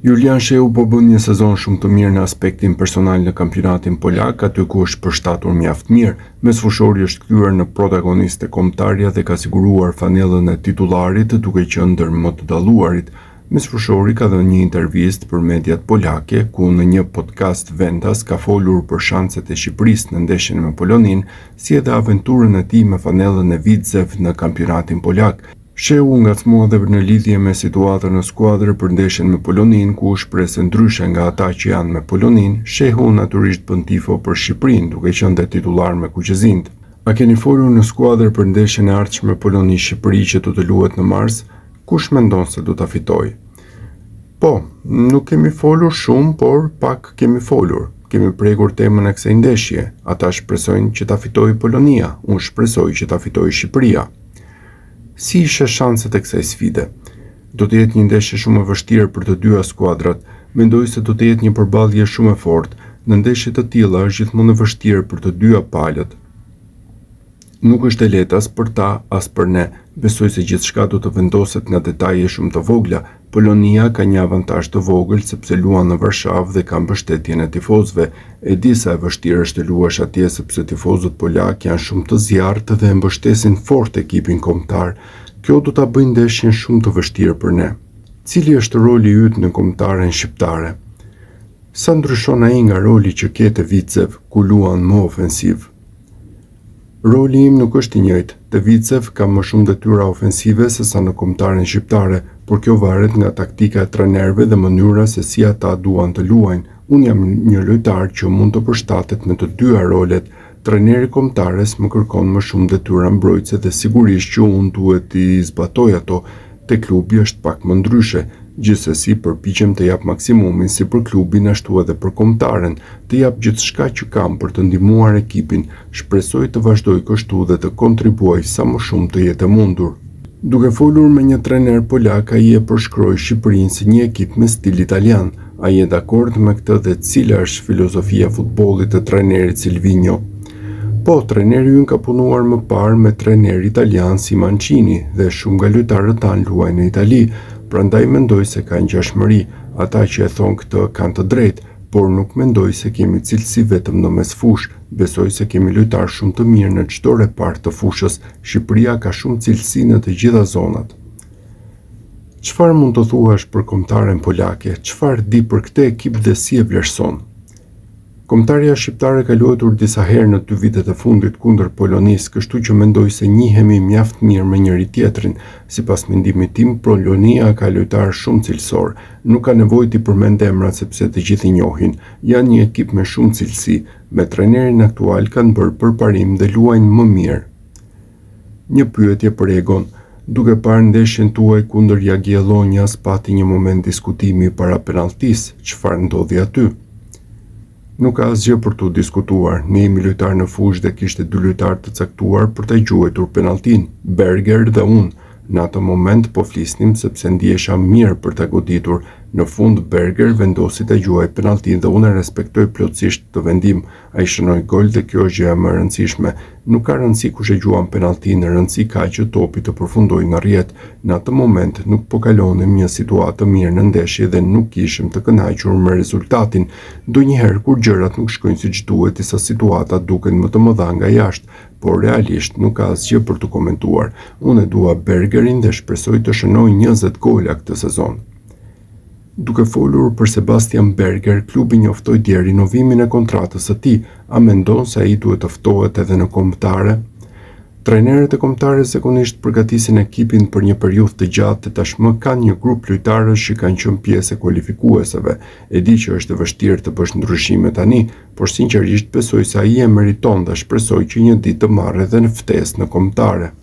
Julian Sheu po bën një sezon shumë të mirë në aspektin personal në kampionatin polak, aty ku është përshtatur mjaft mirë. Mesfushori është kthyer në protagonist e kombëtarja dhe ka siguruar fanellën e titullarit duke qenë ndër më të dalluarit. Mesfushori ka dhënë një intervistë për mediat polake, ku në një podcast Vendas ka folur për shanset e Shqipërisë në ndeshjen me Poloninë, si edhe aventurën e tij me fanellën e Widzew në kampionatin polak. Sheu ngacmua edhe në lidhje me situatën në skuadrë për ndeshjen me Poloninë, ku shpresë ndryshe nga ata që janë me Poloninë. Shehu natyrisht bën tifo për Shqipërinë, duke qenë titullar me kuqezind. A keni folur në skuadrë për ndeshjen e ardhshme Poloni-Shqipëri që do të luhet në mars? Kush mendon se do ta fitojë? Po, nuk kemi folur shumë, por pak kemi folur. Kemi prekur temën e kësaj ndeshje. Ata shpresojnë që ta fitojë Polonia, unë shpresoj që ta fitojë Shqipëria. Si ishe shanset e kësaj sfide? Do të jetë një ndeshje shumë e vështirë për të dyja skuadrat. Mendoj se do të jetë një përballje shumë e fortë. Në ndeshje të tilla është gjithmonë e vështirë për të dyja palët. Nuk është e lehtë as për ta, as për ne. Besoj se gjithçka do të vendoset nga detaje shumë të vogla. Polonia ka një avantazh të vogël sepse luan në Varshavë dhe ka mbështetjen e tifozëve. E di sa e vështirë është të luash atje sepse tifozët polak janë shumë të zjarrtë dhe mbështesin fort ekipin kombëtar. Kjo do ta bëjë ndeshjen shumë të vështirë për ne. Cili është roli yt në kombëtaren shqiptare? Sa ndryshon ai nga roli që kete Widzew ku luan më ofensiv? Roli im nuk është i njëjtë. Te Widzew ka më shumë detyra ofensive se sa në kombëtaren shqiptare, por kjo varet nga taktika e trajnerëve dhe mënyra se si ata duan të luajnë. Unë jam një lojtar që mund të përshtatet me të dyja rolet. Trajneri kombëtares më kërkon më shumë detyra mbrojtëse dhe sigurisht që unë duhet i zbatoj ato. Te klubi është pak më ndryshe. Gjithsesi përpiqem të jap maksimumin si për klubin ashtu edhe për kombëtaren, të jap gjithçka që kam për të ndihmuar ekipin. Shpresoj të vazhdoj kështu dhe të kontribuoj sa më shumë të jetë e mundur. Duke folur me një trajner polak, ai e përshkroi Shqipërinë si një ekip me stil italian. Ai e dakord me këtë dhe cila është filozofia e futbollit të trajnerit Silvino? Po, trajneri ynë ka punuar më parë me trajner italian si Mancini dhe shumë nga lojtarët tanë luajnë në Itali. Prandaj mendoj se ka ngjashmëri. Ata që e thonë këtë kanë të drejtë, por nuk mendoj se kemi cilësi vetëm në mesfushë. Besoj se kemi lojtarë shumë të mirë në çdo repart të fushës. Shqipëria ka shumë cilësi në të gjitha zonat. Çfarë mund të thuash për kombëtaren polake? Çfarë di për këtë ekip dhe si e vlerëson? Kombëtarja shqiptare ka luajtur disa herë në 2 vitet e fundit kundër Polonisë, kështu që mendoj se njihemi mjaft mirë me njëri tjetrin. Sipas mendimit tim, Polonia ka lojtarë shumë cilësor. Nuk ka nevojë të përmend emrat sepse të gjithë i njohin. Janë një ekip me shumë cilësi. Me trajnerin aktual kanë bërë përparim dhe luajnë më mirë. Një pyetje për Egon. Duke parë ndeshjen tuaj kundër Jagiellonias, pati një moment diskutimi para penalltisë. Çfarë ndodhi aty? Nuk ka asgjë për të diskutuar. Ne jemi lojtar në fushë dhe kishte 2 lojtarë të caktuar për të gjuajtur penalltin, Berger dhe unë. Në atë moment po flisnim sepse ndihesha mirë për ta goditur. Në fund Berger vendosi të gjuaj penalltin dhe unë e respektoj plotësisht të vendim. Ai shënoi gol dhe kjo është gjëja më e rëndësishme. Nuk ka rëndësi kush e gjuan penalltin, rëndësi ka që topi të përfundojë në rrjet. Në atë moment nuk po kalonim një situatë mirë në ndeshje dhe nuk ishim të kënaqur me rezultatin. Ndonjëherë kur gjërat nuk shkojnë siç duhet, disa situata duken më të mëdha nga jashtë, por realisht nuk ka asgjë për të komentuar. Unë e dua Bergerin dhe shpresoj të shënoj 20 gola këtë sezon. Duke folur për Sebastian Berger, klubi njoftoi dje rinovimin e kontratës së tij. A mendon se ai duhet të ftohet edhe në kombëtare? Trajnerët e kombëtare zakonisht përgatisin ekipin për një periudhë të gjatë dhe tashmë kanë një grup lojtarësh që kanë qenë pjesë e kualifikuesave. E di që është e vështirë të bësh ndryshime tani, por sinqerisht besoj se ai e meriton dhe shpresoj që një ditë të marrë edhe në ftesë në kombëtare.